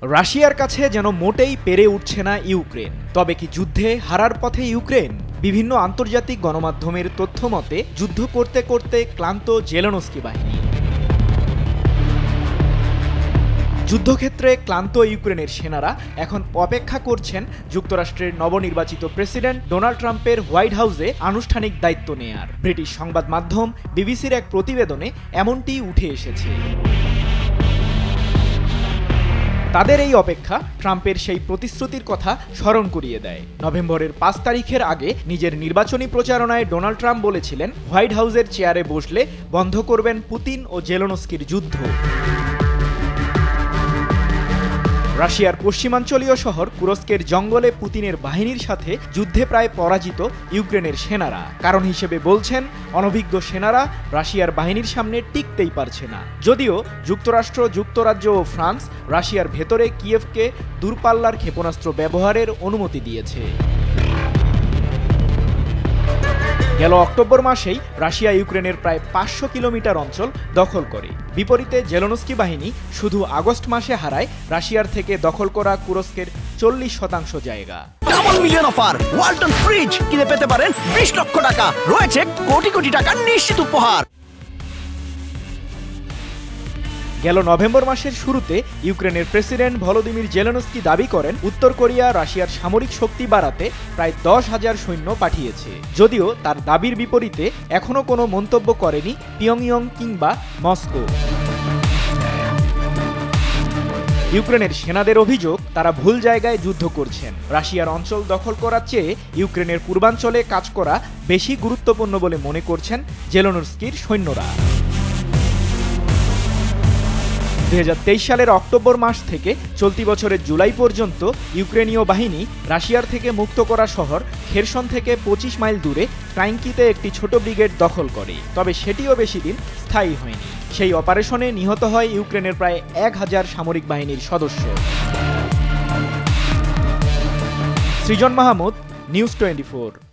রাশিয়ার কাছে যেন মোটেই পেরে উঠছে না ইউক্রেন। তবে কি যুদ্ধে হারার পথে ইউক্রেন? বিভিন্ন আন্তর্জাতিক গণমাধ্যমের তথ্য মতে যুদ্ধ করতে করতে ক্লান্ত জেলেনস্কি বাহিনী। যুদ্ধক্ষেত্রে ক্লান্ত ইউক্রেনের সেনারা এখন অপেক্ষা করছেন যুক্তরাষ্ট্রের নবনির্বাচিত প্রেসিডেন্ট ডোনাল্ড ট্রাম্পের হোয়াইট হাউসে আনুষ্ঠানিক দায়িত্ব নেয়ার। ব্রিটিশ সংবাদ মাধ্যম বিবিসির এক প্রতিবেদনে এমনটিই উঠে এসেছে। তাদের এই অপেক্ষা ট্রাম্পের সেই প্রতিশ্রুতির কথা স্মরণ করিয়ে দেয়। নভেম্বরের ৫ তারিখের আগে নিজের নির্বাচনী প্রচারণায় ডোনাল্ড ট্রাম্প বলেছিলেন, হোয়াইট হাউসের চেয়ারে বসলে বন্ধ করবেন পুতিন ও জেলেনস্কির যুদ্ধ। রাশিয়ার পশ্চিমাঞ্চলীয় শহর কুরস্কের জঙ্গলে পুতিনের বাহিনীর সাথে যুদ্ধে প্রায় পরাজিত ইউক্রেনের সেনারা। কারণ হিসেবে বলছেন, অনভিজ্ঞ সেনারা রাশিয়ার বাহিনীর সামনে টিকতেই পারছে না। যদিও যুক্তরাষ্ট্র, যুক্তরাজ্য ও ফ্রান্স রাশিয়ার ভেতরে কিয়েভকে দূরপাল্লার ক্ষেপণাস্ত্র ব্যবহারের অনুমতি দিয়েছে। গেল অক্টোবর মাসেই রাশিয়া ইউক্রেনের প্রায় ৫০০ কিলোমিটার অঞ্চল দখল করে। বিপরীতে জেলেনস্কি বাহিনী শুধু আগস্ট মাসে হারায় রাশিয়ার থেকে দখল করা কুরস্কের ৪০% জায়গা। Double million offer Walton fridge কিনে পেতে পারেন ২০ লক্ষ টাকা, রয়েছে কোটি কোটি টাকার নিশ্চিত উপহার। গেল নভেম্বর মাসের শুরুতে ইউক্রেনের প্রেসিডেন্ট ভলোদিমির জেলেনস্কি দাবি করেন, উত্তর কোরিয়া রাশিয়ার সামরিক শক্তি বাড়াতে প্রায় ১০,০০০ সৈন্য পাঠিয়েছে। যদিও তার দাবির বিপরীতে এখনও কোনো মন্তব্য করেনি পিয়ংইয়ং কিংবা মস্কো। ইউক্রেনের সেনাদের অভিযোগ, তারা ভুল জায়গায় যুদ্ধ করছেন। রাশিয়ার অঞ্চল দখল করার চেয়ে ইউক্রেনের পূর্বাঞ্চলে কাজ করা বেশি গুরুত্বপূর্ণ বলে মনে করছেন জেলেনস্কির সৈন্যরা। ২০২৩ সালের অক্টোবর মাস থেকে চলতি বছরের জুলাই পর্যন্ত ইউক্রেনীয় বাহিনী রাশিয়ার থেকে মুক্ত করা শহর খেরসন থেকে ২৫ মাইল দূরে ট্রাইঙ্কিতে একটি ছোট ব্রিগেড দখল করে। তবে সেটিও বেশি দিন স্থায়ী হয়নি। সেই অপারেশনে নিহত হয় ইউক্রেনের প্রায় ১,০০০ সামরিক বাহিনীর সদস্য। সৃজন মাহমুদ, নিউজ 24।